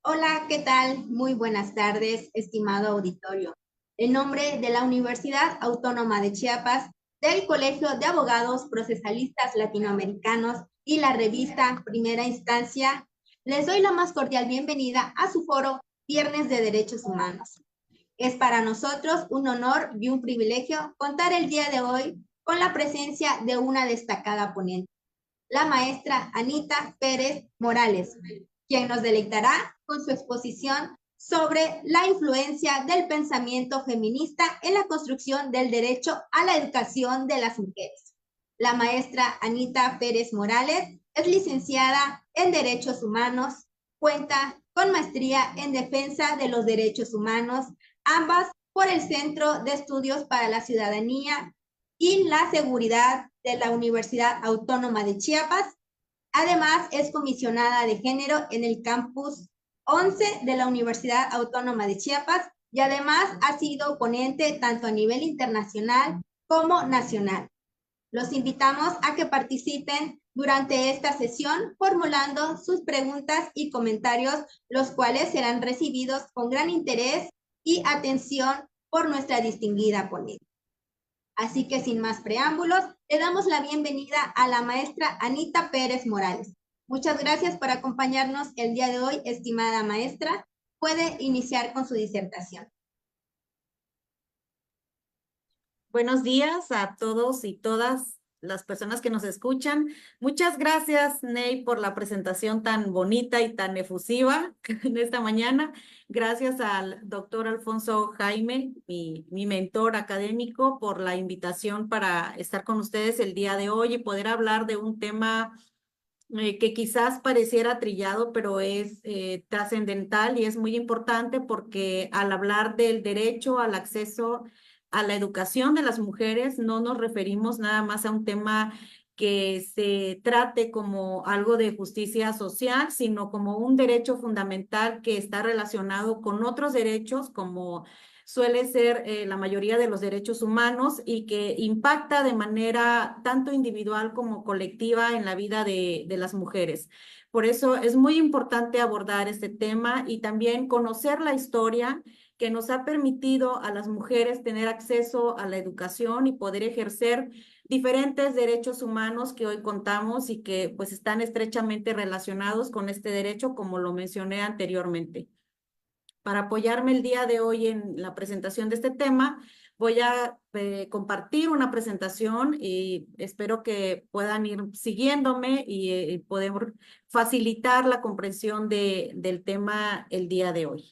Hola, ¿qué tal? Muy buenas tardes, estimado auditorio. En nombre de la Universidad Autónoma de Chiapas, del Colegio de Abogados Procesalistas Latinoamericanos y la revista Primera Instancia, les doy la más cordial bienvenida a su foro Viernes de Derechos Humanos. Es para nosotros un honor y un privilegio contar el día de hoy con la presencia de una destacada ponente, la maestra Anita Pérez Morales, quien nos deleitará con su exposición sobre la influencia del pensamiento feminista en la construcción del derecho a la educación de las mujeres. La maestra Anita Pérez Morales es licenciada en Derechos Humanos, cuenta con maestría en Defensa de los Derechos Humanos, ambas por el Centro de Estudios para la Ciudadanía y la Seguridad de la Universidad Autónoma de Chiapas. Además, es comisionada de género en el campus 11 de la Universidad Autónoma de Chiapas y además ha sido ponente tanto a nivel internacional como nacional. Los invitamos a que participen durante esta sesión formulando sus preguntas y comentarios, los cuales serán recibidos con gran interés y atención por nuestra distinguida ponente. Así que sin más preámbulos, le damos la bienvenida a la maestra Anita Pérez Morales. Muchas gracias por acompañarnos el día de hoy, estimada maestra. Puede iniciar con su disertación. Buenos días a todos y todas las personas que nos escuchan. Muchas gracias, Ney, por la presentación tan bonita y tan efusiva en esta mañana. Gracias al doctor Alfonso Jaime, mi mentor académico, por la invitación para estar con ustedes el día de hoy y poder hablar de un tema que quizás pareciera trillado, pero es trascendental y es muy importante porque al hablar del derecho al acceso a la educación de las mujeres, no nos referimos nada más a un tema que se trate como algo de justicia social, sino como un derecho fundamental que está relacionado con otros derechos como suele ser la mayoría de los derechos humanos y que impacta de manera tanto individual como colectiva en la vida de las mujeres. Por eso es muy importante abordar este tema y también conocer la historia que nos ha permitido a las mujeres tener acceso a la educación y poder ejercer diferentes derechos humanos que hoy contamos y que pues están estrechamente relacionados con este derecho, como lo mencioné anteriormente. Para apoyarme el día de hoy en la presentación de este tema, voy a compartir una presentación y espero que puedan ir siguiéndome y podemos facilitar la comprensión del tema el día de hoy.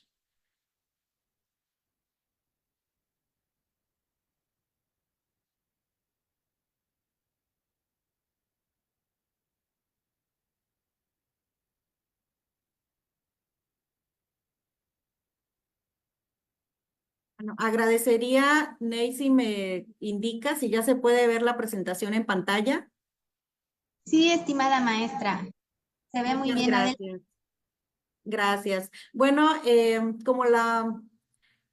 Bueno, agradecería, Ney, si me indica si ya se puede ver la presentación en pantalla. Sí, estimada maestra, se ve muy Muchas bien. Adelante. gracias. Gracias. Bueno, como la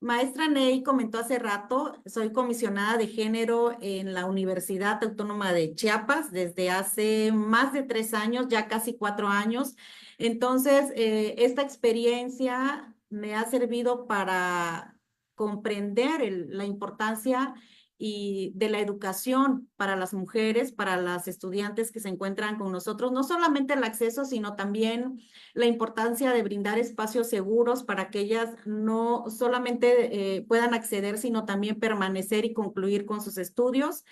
maestra Ney comentó hace rato, soy comisionada de género en la Universidad Autónoma de Chiapas desde hace más de 3 años, ya casi 4 años. Entonces, esta experiencia me ha servido para comprender la importancia y de la educación para las mujeres, para las estudiantes que se encuentran con nosotros, no solamente el acceso, sino también la importancia de brindar espacios seguros para que ellas no solamente puedan acceder, sino también permanecer y concluir con sus estudios.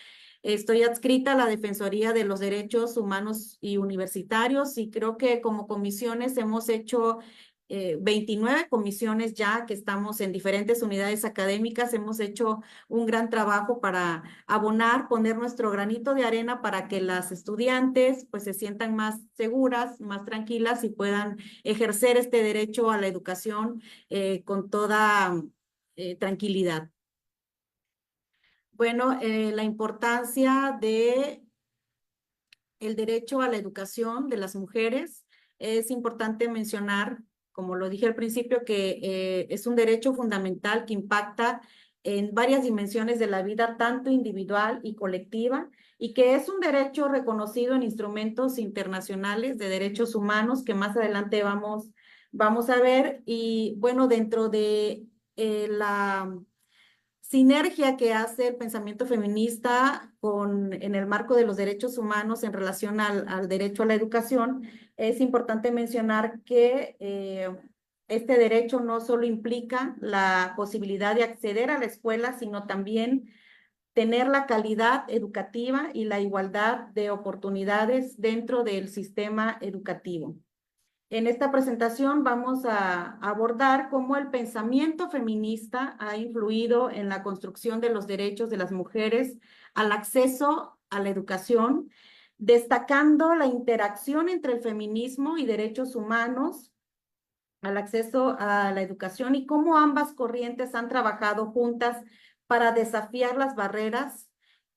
Estoy adscrita a la Defensoría de los Derechos Humanos y Universitarios y creo que como comisiones hemos hecho 29 comisiones ya que estamos en diferentes unidades académicas. Hemos hecho un gran trabajo para abonar, poner nuestro granito de arena para que las estudiantes pues se sientan más seguras, más tranquilas y puedan ejercer este derecho a la educación con toda tranquilidad. Bueno, la importancia de el derecho a la educación de las mujeres. Es importante mencionar, como lo dije al principio, que es un derecho fundamental que impacta en varias dimensiones de la vida, tanto individual y colectiva, y que es un derecho reconocido en instrumentos internacionales de derechos humanos que más adelante vamos vamos a ver. Y bueno, dentro de la sinergia que hace el pensamiento feminista en el marco de los derechos humanos en relación al derecho a la educación, es importante mencionar que este derecho no solo implica la posibilidad de acceder a la escuela, sino también tener la calidad educativa y la igualdad de oportunidades dentro del sistema educativo. En esta presentación vamos a abordar cómo el pensamiento feminista ha influido en la construcción de los derechos de las mujeres al acceso a la educación, destacando la interacción entre el feminismo y derechos humanos al acceso a la educación y cómo ambas corrientes han trabajado juntas para desafiar las barreras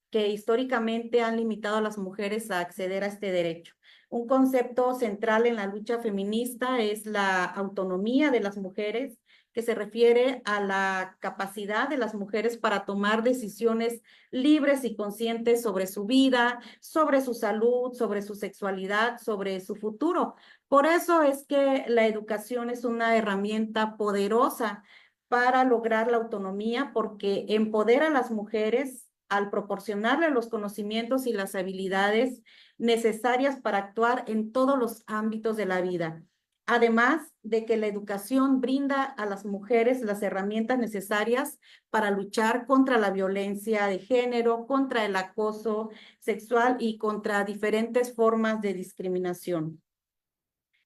que históricamente han limitado a las mujeres a acceder a este derecho. Un concepto central en la lucha feminista es la autonomía de las mujeres, que se refiere a la capacidad de las mujeres para tomar decisiones libres y conscientes sobre su vida, sobre su salud, sobre su sexualidad, sobre su futuro. Por eso es que la educación es una herramienta poderosa para lograr la autonomía, porque empodera a las mujeres al proporcionarle los conocimientos y las habilidades necesarias para actuar en todos los ámbitos de la vida. Además de que la educación brinda a las mujeres las herramientas necesarias para luchar contra la violencia de género, contra el acoso sexual y contra diferentes formas de discriminación,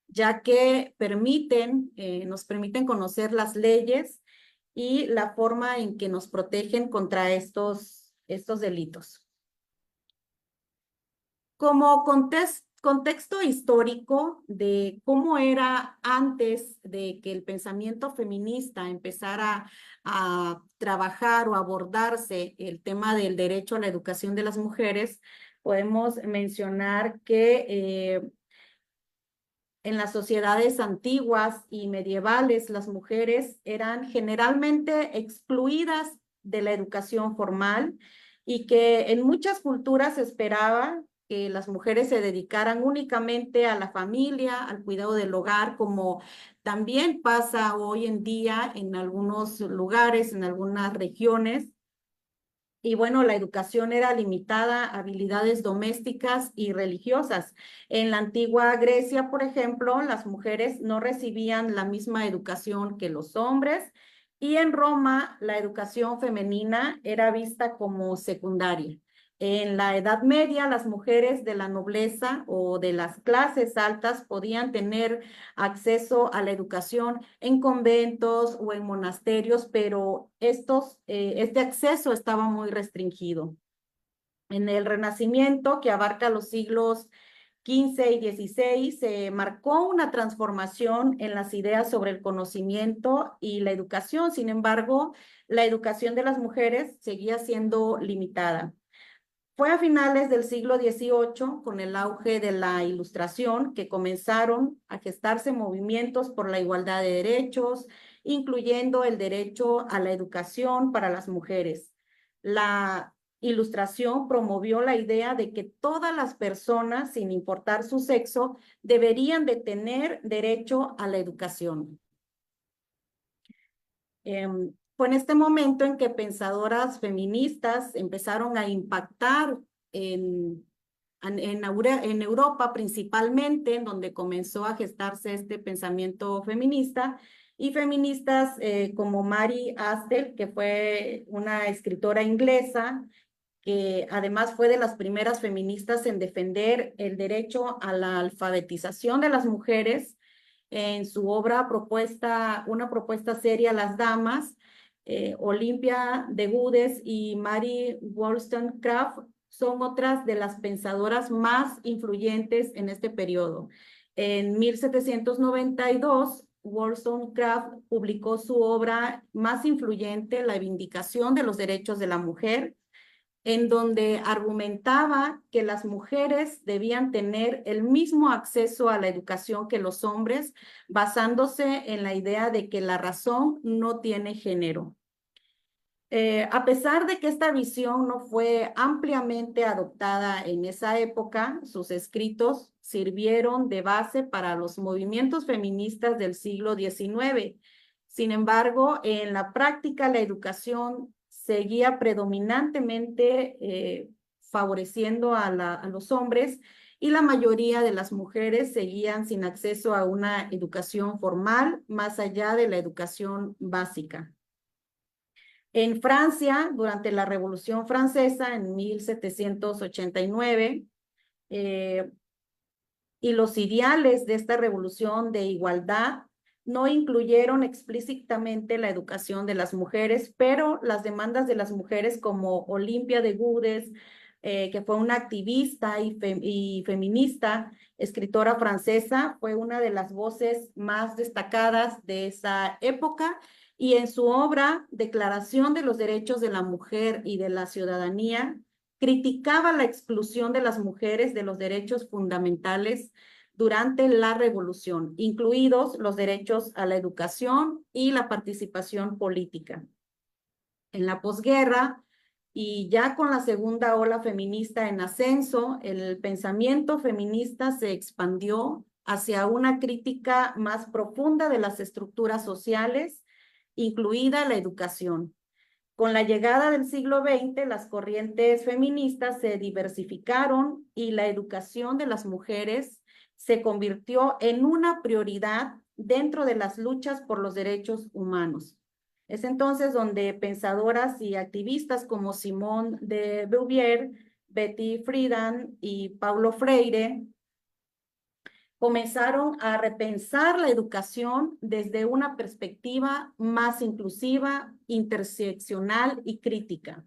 ya que nos permiten conocer las leyes y la forma en que nos protegen contra estos delitos. Como contexto histórico de cómo era antes de que el pensamiento feminista empezara a trabajar o abordarse el tema del derecho a la educación de las mujeres, podemos mencionar que en las sociedades antiguas y medievales, las mujeres eran generalmente excluidas de la educación formal y que en muchas culturas se esperaba que las mujeres se dedicaran únicamente a la familia, al cuidado del hogar, como también pasa hoy en día en algunos lugares, en algunas regiones. Y bueno, la educación era limitada a habilidades domésticas y religiosas. En la antigua Grecia, por ejemplo, las mujeres no recibían la misma educación que los hombres, y en Roma la educación femenina era vista como secundaria. En la Edad Media, las mujeres de la nobleza o de las clases altas podían tener acceso a la educación en conventos o en monasterios, pero este acceso estaba muy restringido. En el Renacimiento, que abarca los siglos XV y XVI, se marcó una transformación en las ideas sobre el conocimiento y la educación. Sin embargo, la educación de las mujeres seguía siendo limitada. Fue a finales del siglo XVIII, con el auge de la Ilustración, que comenzaron a gestarse movimientos por la igualdad de derechos, incluyendo el derecho a la educación para las mujeres. La Ilustración promovió la idea de que todas las personas, sin importar su sexo, deberían de tener derecho a la educación. Fue en este momento en que pensadoras feministas empezaron a impactar en Europa principalmente, en donde comenzó a gestarse este pensamiento feminista, y feministas como Mary Astor, que fue una escritora inglesa, que además fue de las primeras feministas en defender el derecho a la alfabetización de las mujeres. En su obra una propuesta seria, Las Damas, Olympia de Goodes y Mary Wollstonecraft son otras de las pensadoras más influyentes en este periodo. En 1792, Wollstonecraft publicó su obra más influyente, La Vindicación de los Derechos de la Mujer, en donde argumentaba que las mujeres debían tener el mismo acceso a la educación que los hombres, basándose en la idea de que la razón no tiene género. A pesar de que esta visión no fue ampliamente adoptada en esa época, sus escritos sirvieron de base para los movimientos feministas del siglo XIX. Sin embargo, en la práctica, la educación seguía predominantemente favoreciendo a los hombres, y la mayoría de las mujeres seguían sin acceso a una educación formal más allá de la educación básica. En Francia, durante la Revolución Francesa en 1789, y los ideales de esta revolución de igualdad no incluyeron explícitamente la educación de las mujeres, pero las demandas de las mujeres como Olimpia de Gouges, que fue una activista y feminista, escritora francesa, fue una de las voces más destacadas de esa época, y en su obra Declaración de los Derechos de la Mujer y de la Ciudadanía, criticaba la exclusión de las mujeres de los derechos fundamentales durante la revolución, incluidos los derechos a la educación y la participación política. En la posguerra, y ya con la segunda ola feminista en ascenso, el pensamiento feminista se expandió hacia una crítica más profunda de las estructuras sociales, incluida la educación. Con la llegada del siglo XX, las corrientes feministas se diversificaron y la educación de las mujeres se convirtió en una prioridad dentro de las luchas por los derechos humanos. Es entonces donde pensadoras y activistas como Simone de Beauvoir, Betty Friedan y Paulo Freire comenzaron a repensar la educación desde una perspectiva más inclusiva, interseccional y crítica.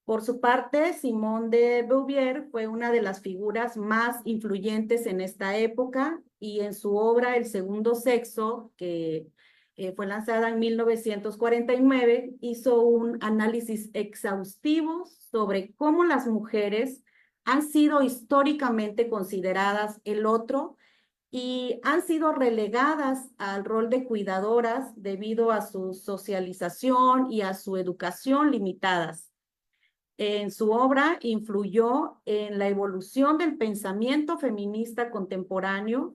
Por su parte, Simone de Beauvoir fue una de las figuras más influyentes en esta época, y en su obra El Segundo Sexo, que fue lanzada en 1949, hizo un análisis exhaustivo sobre cómo las mujeres han sido históricamente consideradas el otro y han sido relegadas al rol de cuidadoras debido a su socialización y a su educación limitadas. En su obra influyó en la evolución del pensamiento feminista contemporáneo,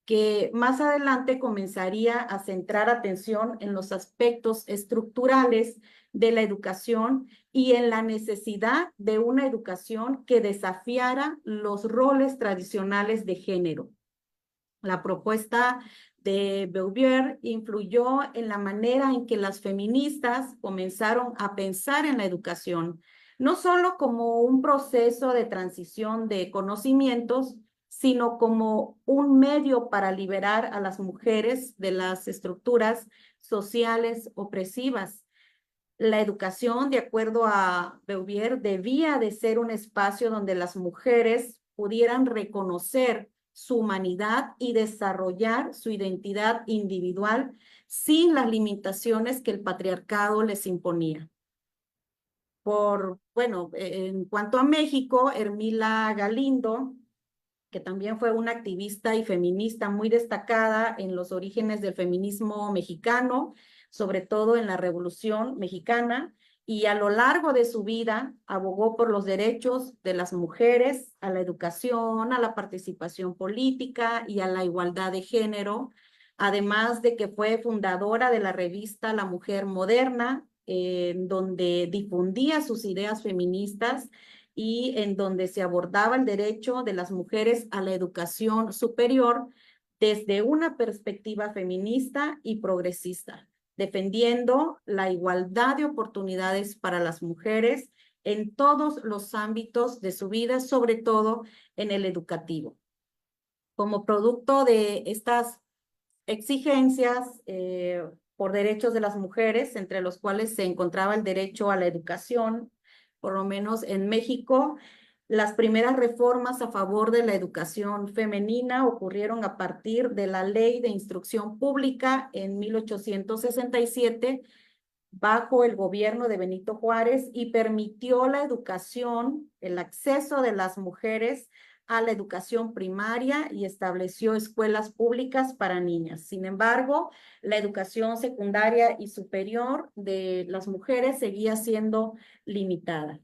que más adelante comenzaría a centrar atención en los aspectos estructurales de la educación y en la necesidad de una educación que desafiara los roles tradicionales de género. La propuesta de Beauvoir influyó en la manera en que las feministas comenzaron a pensar en la educación, no solo como un proceso de transición de conocimientos, sino como un medio para liberar a las mujeres de las estructuras sociales opresivas. La educación, de acuerdo a Beauvoir, debía de ser un espacio donde las mujeres pudieran reconocer su humanidad y desarrollar su identidad individual sin las limitaciones que el patriarcado les imponía. En cuanto a México, Hermila Galindo, que también fue una activista y feminista muy destacada en los orígenes del feminismo mexicano, sobre todo en la Revolución Mexicana, y a lo largo de su vida abogó por los derechos de las mujeres, a la educación, a la participación política y a la igualdad de género, además de que fue fundadora de la revista La Mujer Moderna, donde difundía sus ideas feministas y en donde se abordaba el derecho de las mujeres a la educación superior desde una perspectiva feminista y progresista, defendiendo la igualdad de oportunidades para las mujeres en todos los ámbitos de su vida, sobre todo en el educativo. Como producto de estas exigencias por derechos de las mujeres, entre los cuales se encontraba el derecho a la educación, por lo menos en México, las primeras reformas a favor de la educación femenina ocurrieron a partir de la Ley de Instrucción Pública en 1867, bajo el gobierno de Benito Juárez, y permitió la educación, el acceso de las mujeres a la educación primaria y estableció escuelas públicas para niñas. Sin embargo, la educación secundaria y superior de las mujeres seguía siendo limitada.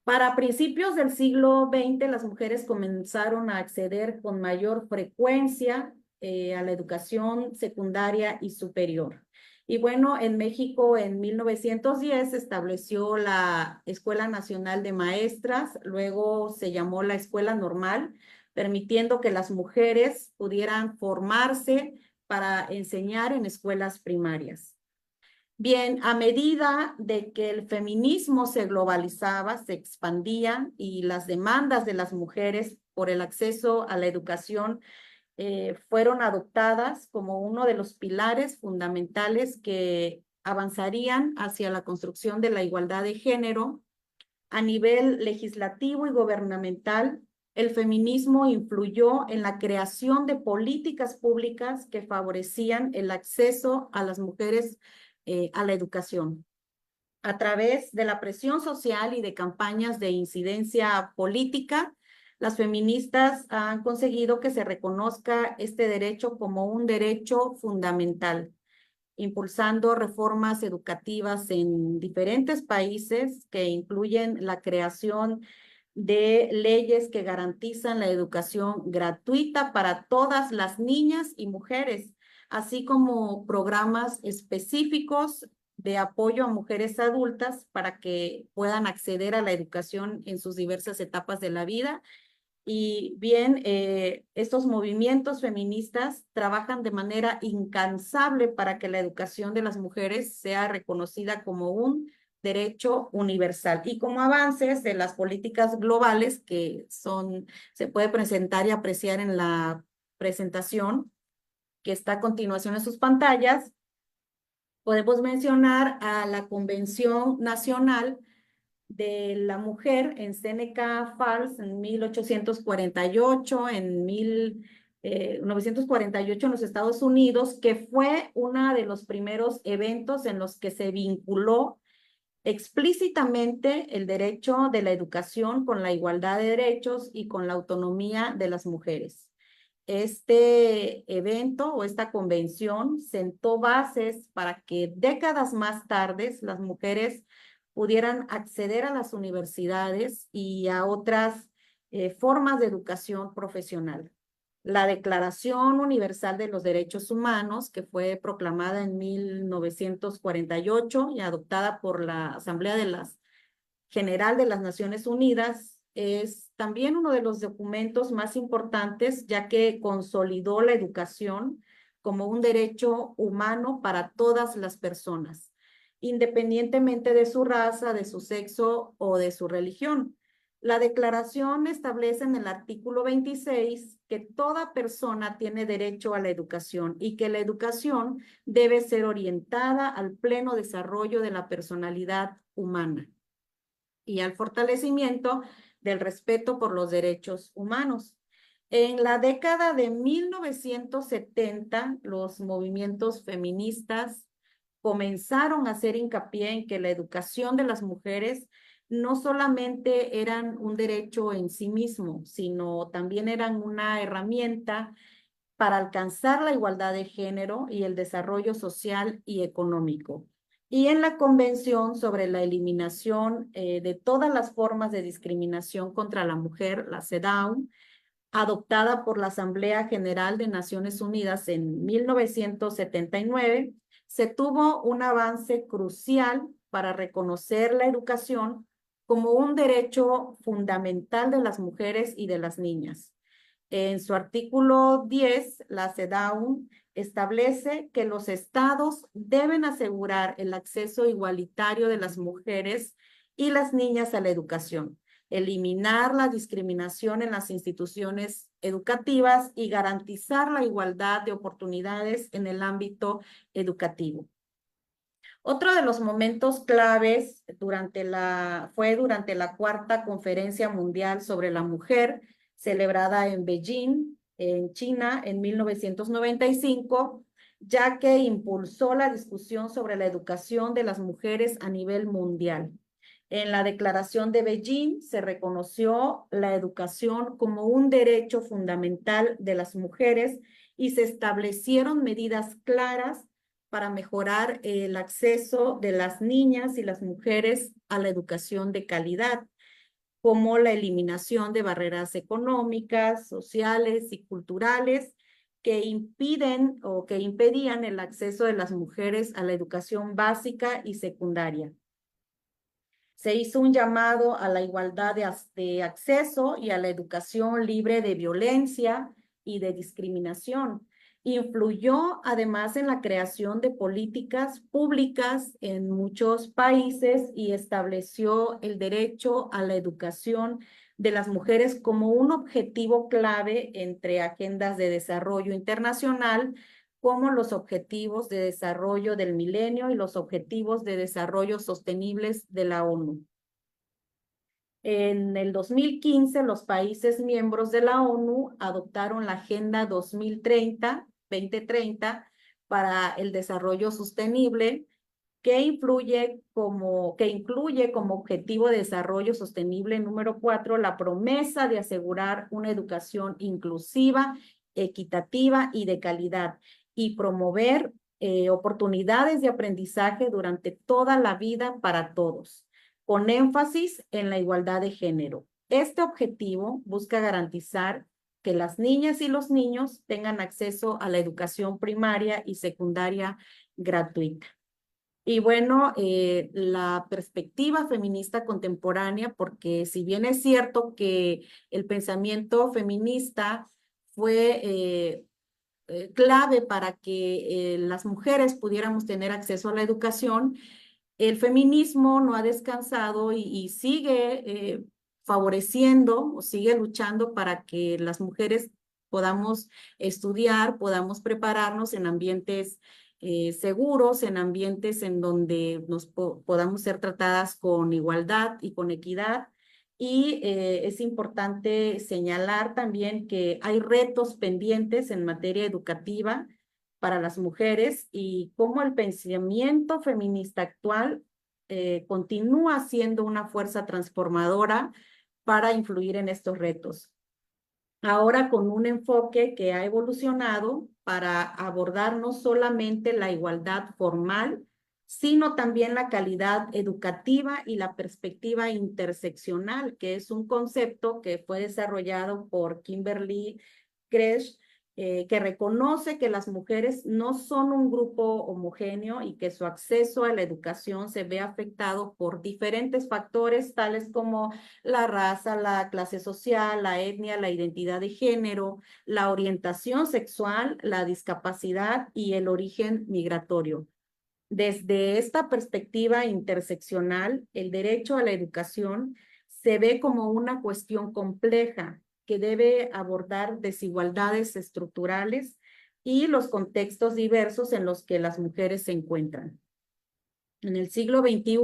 Para principios del siglo XX, las mujeres comenzaron a acceder con mayor frecuencia a la educación secundaria y superior. Y bueno, en México en 1910 se estableció la Escuela Nacional de Maestras, luego se llamó la Escuela Normal, permitiendo que las mujeres pudieran formarse para enseñar en escuelas primarias. Bien, a medida de que el feminismo se globalizaba, se expandía y las demandas de las mujeres por el acceso a la educación fueron adoptadas como uno de los pilares fundamentales que avanzarían hacia la construcción de la igualdad de género a nivel legislativo y gubernamental. El feminismo influyó en la creación de políticas públicas que favorecían el acceso a las mujeres a la educación. A través de la presión social y de campañas de incidencia política, las feministas han conseguido que se reconozca este derecho como un derecho fundamental, impulsando reformas educativas en diferentes países que incluyen la creación de leyes que garantizan la educación gratuita para todas las niñas y mujeres, así como programas específicos de apoyo a mujeres adultas para que puedan acceder a la educación en sus diversas etapas de la vida. Y bien, estos movimientos feministas trabajan de manera incansable para que la educación de las mujeres sea reconocida como un derecho universal y como avances de las políticas globales que se puede presentar y apreciar en la presentación que está a continuación en sus pantallas. Podemos mencionar a la Convención Nacional de la Mujer en Seneca Falls en 1848, en 1948 en los Estados Unidos, que fue uno de los primeros eventos en los que se vinculó explícitamente el derecho de la educación con la igualdad de derechos y con la autonomía de las mujeres. Este evento o esta convención sentó bases para que décadas más tarde las mujeres pudieran acceder a las universidades y a otras formas de educación profesional. La Declaración Universal de los Derechos Humanos, que fue proclamada en 1948 y adoptada por la Asamblea General de las Naciones Unidas, es también uno de los documentos más importantes, ya que consolidó la educación como un derecho humano para todas las personas, independientemente de su raza, de su sexo o de su religión. La declaración establece en el artículo 26 que toda persona tiene derecho a la educación y que la educación debe ser orientada al pleno desarrollo de la personalidad humana y al fortalecimiento del respeto por los derechos humanos. En la década de 1970, los movimientos feministas comenzaron a hacer hincapié en que la educación de las mujeres no solamente eran un derecho en sí mismo, sino también eran una herramienta para alcanzar la igualdad de género y el desarrollo social y económico. Y en la Convención sobre la Eliminación de todas las formas de discriminación contra la mujer, la CEDAW, adoptada por la Asamblea General de Naciones Unidas en 1979, se tuvo un avance crucial para reconocer la educación como un derecho fundamental de las mujeres y de las niñas. En su artículo 10, la CEDAW establece que los estados deben asegurar el acceso igualitario de las mujeres y las niñas a la educación, eliminar la discriminación en las instituciones educativas y garantizar la igualdad de oportunidades en el ámbito educativo. Otro de los momentos claves fue durante la Cuarta Conferencia Mundial sobre la Mujer, celebrada en Beijing, en China, en 1995, ya que impulsó la discusión sobre la educación de las mujeres a nivel mundial. En la Declaración de Beijing se reconoció la educación como un derecho fundamental de las mujeres y se establecieron medidas claras para mejorar el acceso de las niñas y las mujeres a la educación de calidad, como la eliminación de barreras económicas, sociales y culturales que impiden o que impedían el acceso de las mujeres a la educación básica y secundaria. Se hizo un llamado a la igualdad de acceso y a la educación libre de violencia y de discriminación. Influyó además en la creación de políticas públicas en muchos países y estableció el derecho a la educación de las mujeres como un objetivo clave entre agendas de desarrollo internacional, como los objetivos de desarrollo del milenio y los objetivos de desarrollo sostenibles de la ONU. En el 2015, los países miembros de la ONU adoptaron la Agenda 2030 para el desarrollo sostenible, que incluye como objetivo de desarrollo sostenible número 4 la promesa de asegurar una educación inclusiva, equitativa y de calidad, y promover oportunidades de aprendizaje durante toda la vida para todos, con énfasis en la igualdad de género. Este objetivo busca garantizar que las niñas y los niños tengan acceso a la educación primaria y secundaria gratuita. Y bueno, la perspectiva feminista contemporánea, porque si bien es cierto que el pensamiento feminista fue clave para que las mujeres pudiéramos tener acceso a la educación, el feminismo no ha descansado y sigue favoreciendo o sigue luchando para que las mujeres podamos estudiar, podamos prepararnos en ambientes seguros, en ambientes en donde podamos ser tratadas con igualdad y con equidad. Y es importante señalar también que hay retos pendientes en materia educativa para las mujeres y cómo el pensamiento feminista actual continúa siendo una fuerza transformadora para influir en estos retos. Ahora con un enfoque que ha evolucionado para abordar no solamente la igualdad formal, sino también la calidad educativa y la perspectiva interseccional, que es un concepto que fue desarrollado por Kimberly Kresch, que reconoce que las mujeres no son un grupo homogéneo y que su acceso a la educación se ve afectado por diferentes factores, tales como la raza, la clase social, la etnia, la identidad de género, la orientación sexual, la discapacidad y el origen migratorio. Desde esta perspectiva interseccional, el derecho a la educación se ve como una cuestión compleja que debe abordar desigualdades estructurales y los contextos diversos en los que las mujeres se encuentran. En el siglo XXI,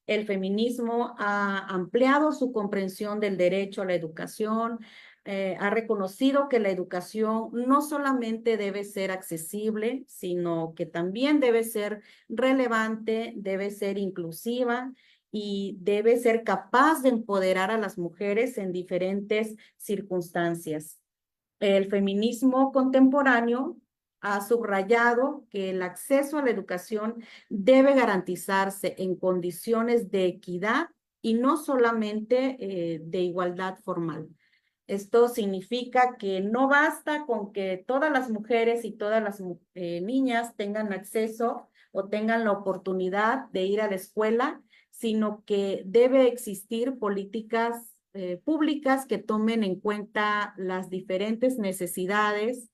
el feminismo ha ampliado su comprensión del derecho a la educación, ha reconocido que la educación no solamente debe ser accesible, sino que también debe ser relevante, debe ser inclusiva y debe ser capaz de empoderar a las mujeres en diferentes circunstancias. El feminismo contemporáneo ha subrayado que el acceso a la educación debe garantizarse en condiciones de equidad y no solamente de igualdad formal. Esto significa que no basta con que todas las mujeres y todas las niñas tengan acceso o tengan la oportunidad de ir a la escuela, sino que debe existir políticas públicas que tomen en cuenta las diferentes necesidades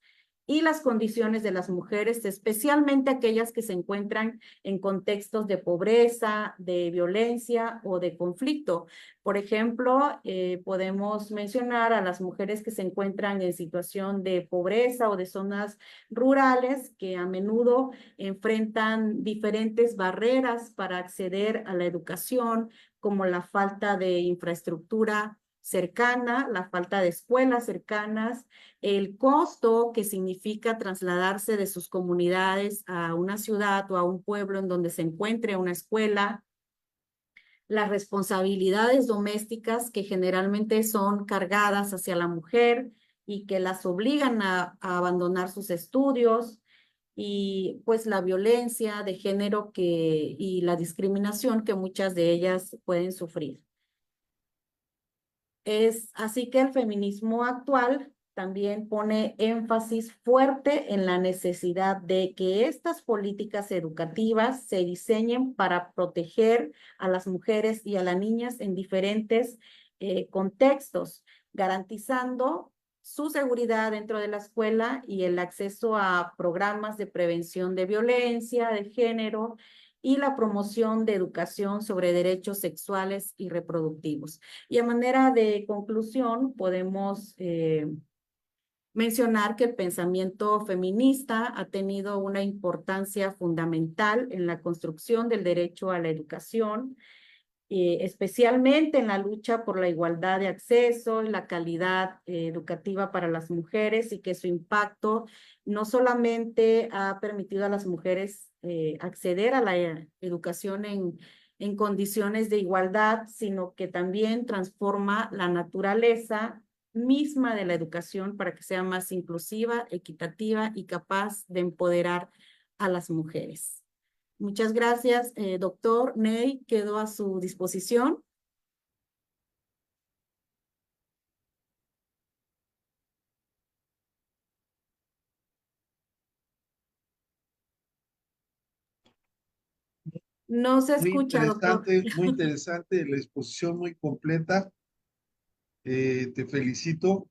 y las condiciones de las mujeres, especialmente aquellas que se encuentran en contextos de pobreza, de violencia o de conflicto. Por ejemplo, podemos mencionar a las mujeres que se encuentran en situación de pobreza o de zonas rurales que a menudo enfrentan diferentes barreras para acceder a la educación, como la falta de infraestructura cercana, la falta de escuelas cercanas, el costo que significa trasladarse de sus comunidades a una ciudad o a un pueblo en donde se encuentre una escuela, las responsabilidades domésticas que generalmente son cargadas hacia la mujer y que las obligan a abandonar sus estudios, y pues la violencia de género y la discriminación que muchas de ellas pueden sufrir. Es así que el feminismo actual también pone énfasis fuerte en la necesidad de que estas políticas educativas se diseñen para proteger a las mujeres y a las niñas en diferentes contextos, garantizando su seguridad dentro de la escuela y el acceso a programas de prevención de violencia de género y la promoción de educación sobre derechos sexuales y reproductivos. Y a manera de conclusión, podemos mencionar que el pensamiento feminista ha tenido una importancia fundamental en la construcción del derecho a la educación, especialmente en la lucha por la igualdad de acceso y la calidad educativa para las mujeres, y que su impacto no solamente ha permitido a las mujeres acceder a la educación en condiciones de igualdad, sino que también transforma la naturaleza misma de la educación para que sea más inclusiva, equitativa y capaz de empoderar a las mujeres. Muchas gracias, doctor Ney, quedo a su disposición. No se escucha, doctor. Muy interesante la exposición, muy completa. Te felicito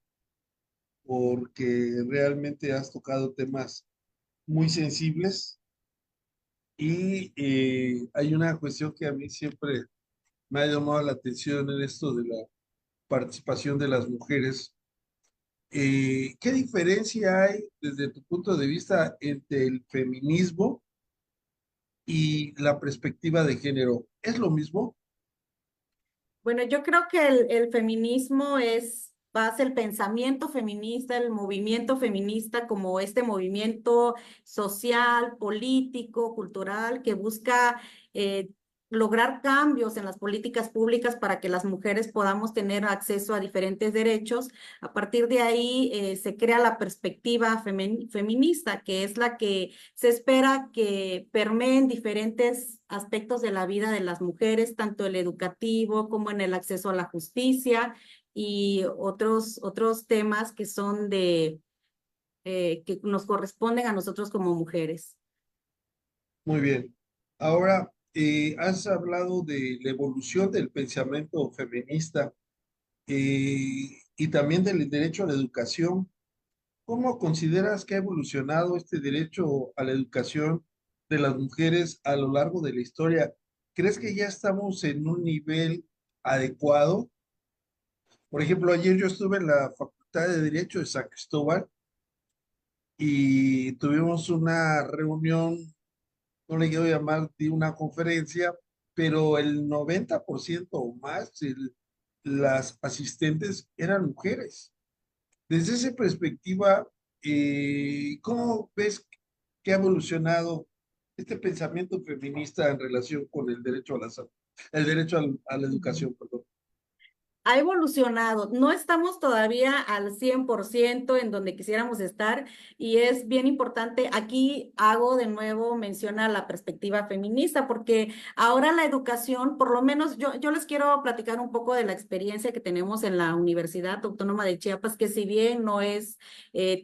porque realmente has tocado temas muy sensibles y hay una cuestión que a mí siempre me ha llamado la atención en esto de la participación de las mujeres. ¿Qué diferencia hay desde tu punto de vista entre el feminismo y la perspectiva de género? ¿Es lo mismo? Bueno, yo creo que el feminismo es base el pensamiento feminista, el movimiento feminista como este movimiento social, político, cultural que busca lograr cambios en las políticas públicas para que las mujeres podamos tener acceso a diferentes derechos. A partir de ahí se crea la perspectiva feminista, que es la que se espera que permeen diferentes aspectos de la vida de las mujeres, tanto el educativo como en el acceso a la justicia y otros temas que son que nos corresponden a nosotros como mujeres. Muy bien. Ahora, has hablado de la evolución del pensamiento feminista y también del derecho a la educación. ¿Cómo consideras que ha evolucionado este derecho a la educación de las mujeres a lo largo de la historia? ¿Crees que ya estamos en un nivel adecuado? Por ejemplo, ayer yo estuve en la Facultad de Derecho de San Cristóbal y tuvimos una reunión, no le quiero llamar de una conferencia, pero el 90% o más de las asistentes eran mujeres. Desde esa perspectiva, ¿cómo ves que ha evolucionado este pensamiento feminista en relación con el derecho a la salud, el derecho a la educación, perdón? Ha evolucionado. No estamos todavía al 100% en donde quisiéramos estar, y es bien importante. Aquí hago de nuevo mención a la perspectiva feminista, porque ahora la educación, por lo menos yo les quiero platicar un poco de la experiencia que tenemos en la Universidad Autónoma de Chiapas, que si bien no es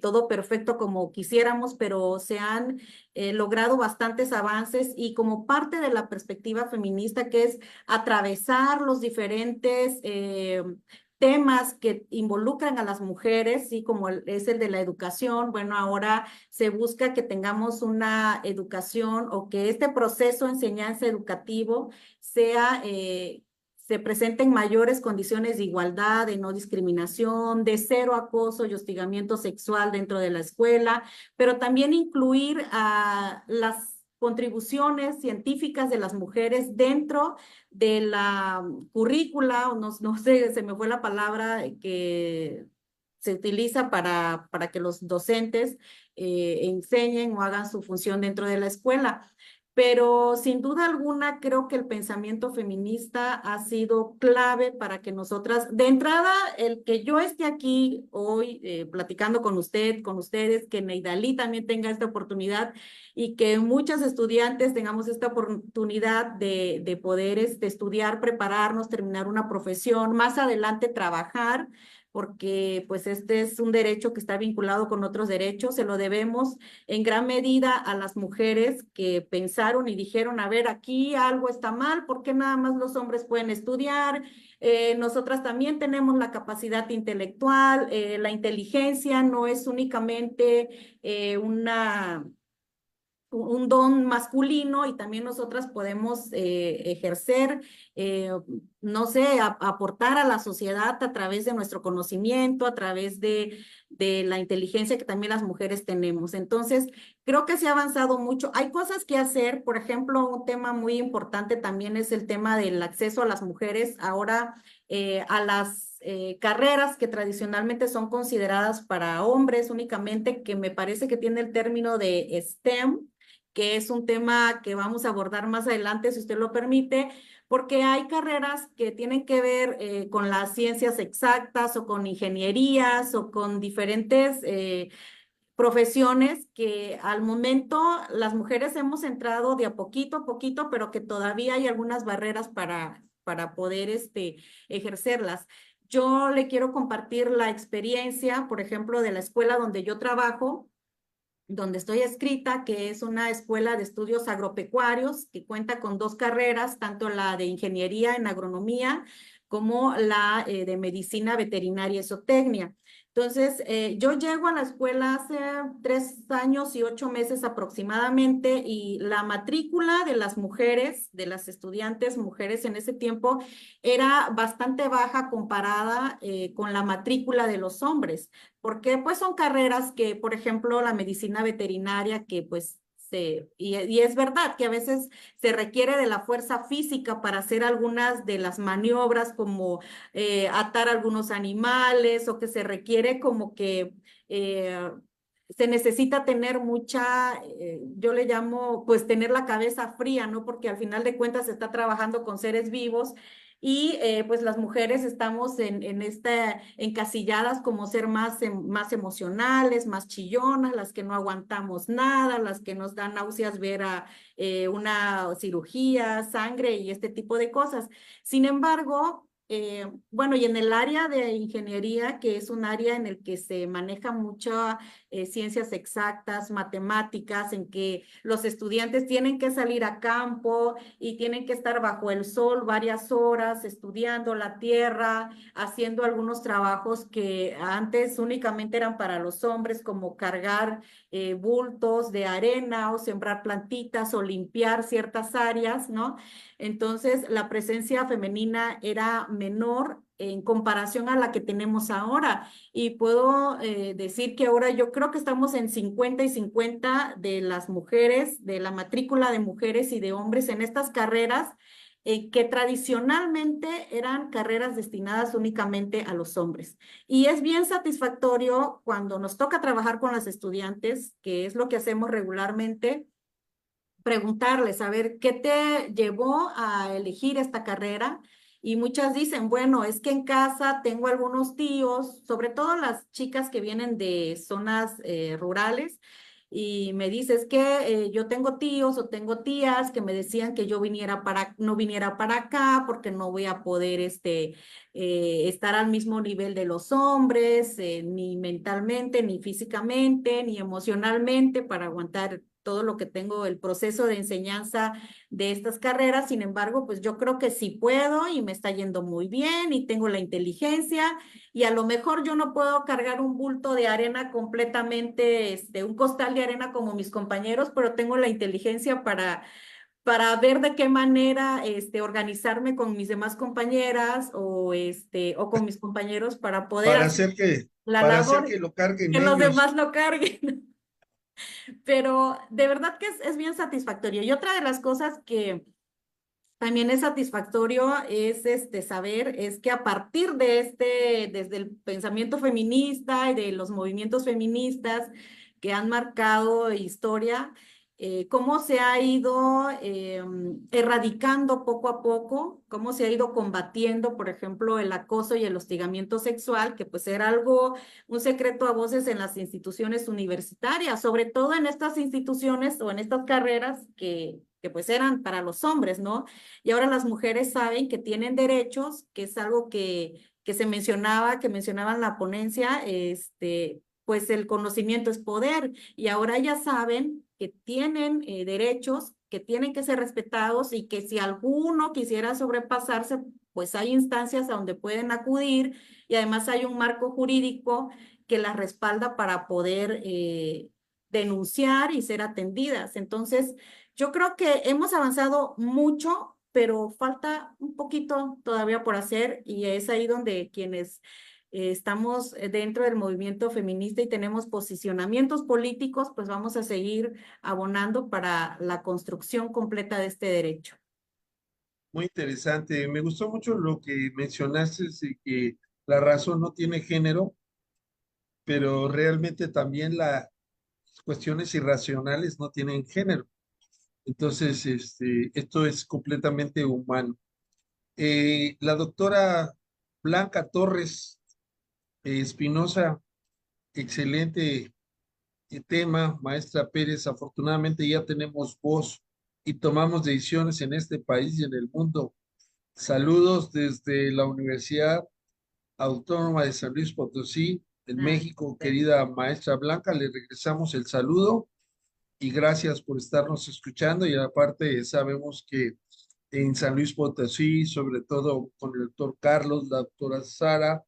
todo perfecto como quisiéramos, pero se han logrado bastantes avances, y como parte de la perspectiva feminista, que es atravesar los diferentes temas que involucran a las mujeres, sí, como es el de la educación. Bueno, ahora se busca que tengamos una educación, o que este proceso de enseñanza educativo se presente en mayores condiciones de igualdad, de no discriminación, de cero acoso y hostigamiento sexual dentro de la escuela, pero también incluir a las contribuciones científicas de las mujeres dentro de la currícula, o no sé, se me fue la palabra que se utiliza para que los docentes enseñen o hagan su función dentro de la escuela. pero sin duda alguna creo que el pensamiento feminista ha sido clave para que nosotras, de entrada, el que yo esté aquí hoy platicando con usted, con ustedes, que Neidalí también tenga esta oportunidad y que muchas estudiantes tengamos esta oportunidad de poder estudiar, prepararnos, terminar una profesión, más adelante trabajar, porque pues este es un derecho que está vinculado con otros derechos, se lo debemos en gran medida a las mujeres que pensaron y dijeron, a ver, aquí algo está mal, ¿por qué nada más los hombres pueden estudiar? Nosotras también tenemos la capacidad intelectual, la inteligencia no es únicamente un don masculino y también nosotras podemos ejercer, no sé, aportar a la sociedad a través de nuestro conocimiento, a través de la inteligencia que también las mujeres tenemos. Entonces, creo que se ha avanzado mucho. Hay cosas que hacer, por ejemplo, un tema muy importante también es el tema del acceso a las mujeres ahora a las carreras que tradicionalmente son consideradas para hombres únicamente, que me parece que tiene el término de STEM, que es un tema que vamos a abordar más adelante, si usted lo permite, porque hay carreras que tienen que ver con las ciencias exactas o con ingenierías o con diferentes profesiones que al momento las mujeres hemos entrado de a poquito, pero que todavía hay algunas barreras para poder ejercerlas. Yo le quiero compartir la experiencia, por ejemplo, de la escuela donde yo trabajo, donde estoy escrita, que es una escuela de estudios agropecuarios que cuenta con 2 carreras, tanto la de ingeniería en agronomía como la de medicina veterinaria y zootecnia. Entonces, yo llego a la escuela hace 3 años y 8 meses aproximadamente y la matrícula de las mujeres, de las estudiantes mujeres en ese tiempo, era bastante baja comparada con la matrícula de los hombres, porque pues son carreras que, por ejemplo, la medicina veterinaria, que pues y es verdad que a veces se requiere de la fuerza física para hacer algunas de las maniobras como atar algunos animales o que se requiere como que se necesita tener mucha, yo le llamo, pues tener la cabeza fría, ¿no? Porque al final de cuentas se está trabajando con seres vivos y pues las mujeres estamos en esta, encasilladas como ser más emocionales, más chillonas, las que no aguantamos nada, las que nos dan náuseas ver a una cirugía, sangre y este tipo de cosas. Sin embargo, bueno, y en el área de ingeniería, que es un área en el que se maneja mucho ciencias exactas, matemáticas, en que los estudiantes tienen que salir a campo y tienen que estar bajo el sol varias horas estudiando la tierra, haciendo algunos trabajos que antes únicamente eran para los hombres, como cargar bultos de arena o sembrar plantitas o limpiar ciertas áreas, ¿no? Entonces, la presencia femenina era menor en comparación a la que tenemos ahora. Y puedo decir que ahora yo creo que estamos en 50 y 50 de las mujeres, de la matrícula de mujeres y de hombres en estas carreras, que tradicionalmente eran carreras destinadas únicamente a los hombres. Y es bien satisfactorio cuando nos toca trabajar con las estudiantes, que es lo que hacemos regularmente, preguntarles, a ver, ¿qué te llevó a elegir esta carrera? Y muchas dicen, bueno, es que en casa tengo algunos tíos, sobre todo las chicas que vienen de zonas rurales, y me dices que yo tengo tíos o tengo tías que me decían que yo no viniera para acá porque no voy a poder estar al mismo nivel de los hombres, ni mentalmente, ni físicamente, ni emocionalmente para aguantar todo lo que tengo, el proceso de enseñanza de estas carreras. Sin embargo, pues yo creo que sí puedo y me está yendo muy bien y tengo la inteligencia y a lo mejor yo no puedo cargar un bulto de arena completamente, un costal de arena como mis compañeros, pero tengo la inteligencia para ver de qué manera organizarme con mis demás compañeras o con mis compañeros para poder para hacer hacer que, la para hacer labor que lo carguen que los ellos. demás no carguen. Pero de verdad que es bien satisfactorio. Y otra de las cosas que también es satisfactorio es saber es que a partir de desde el pensamiento feminista y de los movimientos feministas que han marcado historia, cómo se ha ido erradicando poco a poco, cómo se ha ido combatiendo, por ejemplo, el acoso y el hostigamiento sexual, que pues era algo, un secreto a voces en las instituciones universitarias, sobre todo en estas instituciones o en estas carreras que pues eran para los hombres, ¿no? Y ahora las mujeres saben que tienen derechos, que es algo que se mencionaba, que mencionaba en la ponencia, pues el conocimiento es poder, y ahora ya saben que tienen derechos, que tienen que ser respetados y que si alguno quisiera sobrepasarse, pues hay instancias a donde pueden acudir y además hay un marco jurídico que las respalda para poder denunciar y ser atendidas. Entonces, yo creo que hemos avanzado mucho, pero falta un poquito todavía por hacer y es ahí donde quienes estamos dentro del movimiento feminista y tenemos posicionamientos políticos, pues vamos a seguir abonando para la construcción completa de este derecho. Muy interesante. Me gustó mucho lo que mencionaste de que la razón no tiene género, pero realmente también las cuestiones irracionales no tienen género. Entonces, esto es completamente humano. La doctora Blanca Torres Espinosa, excelente tema, maestra Pérez. Afortunadamente ya tenemos voz y tomamos decisiones en este país y en el mundo. Saludos desde la Universidad Autónoma de San Luis Potosí, en México, querida maestra Blanca. Le regresamos el saludo y gracias por estarnos escuchando. Y aparte, sabemos que en San Luis Potosí, sobre todo con el doctor Carlos, la doctora Sara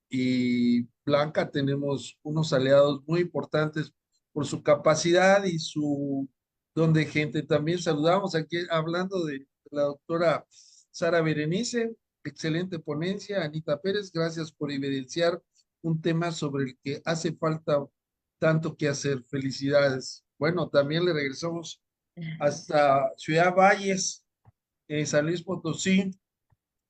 y Blanca, tenemos unos aliados muy importantes por su capacidad y su don de gente. También saludamos aquí, hablando de la doctora Sara Berenice, excelente ponencia. Anita Pérez, gracias por evidenciar un tema sobre el que hace falta tanto que hacer. Felicidades. Bueno, también le regresamos hasta Ciudad Valles, San Luis Potosí,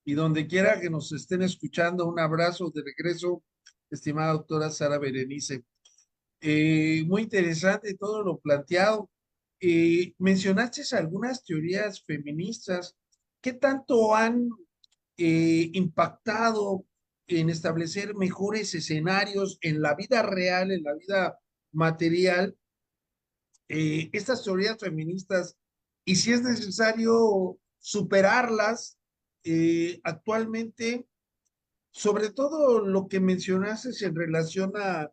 y donde quiera que nos estén escuchando, un abrazo de regreso, estimada doctora Sara Berenice. Muy interesante todo lo planteado. Mencionaste algunas teorías feministas. ¿Qué tanto han impactado en establecer mejores escenarios en la vida real, en la vida material, estas teorías feministas, y si es necesario superarlas actualmente, sobre todo lo que mencionaste en relación a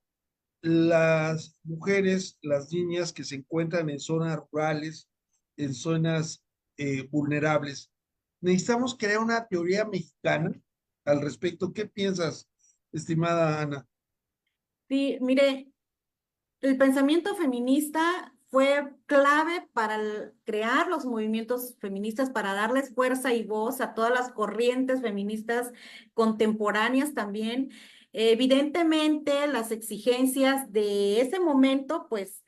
las mujeres, las niñas que se encuentran en zonas rurales, en zonas vulnerables? Necesitamos crear una teoría mexicana al respecto. ¿Qué piensas, estimada Ana? Sí, mire, el pensamiento feminista fue clave para crear los movimientos feministas, para darles fuerza y voz a todas las corrientes feministas contemporáneas también. Evidentemente, las exigencias de ese momento, pues,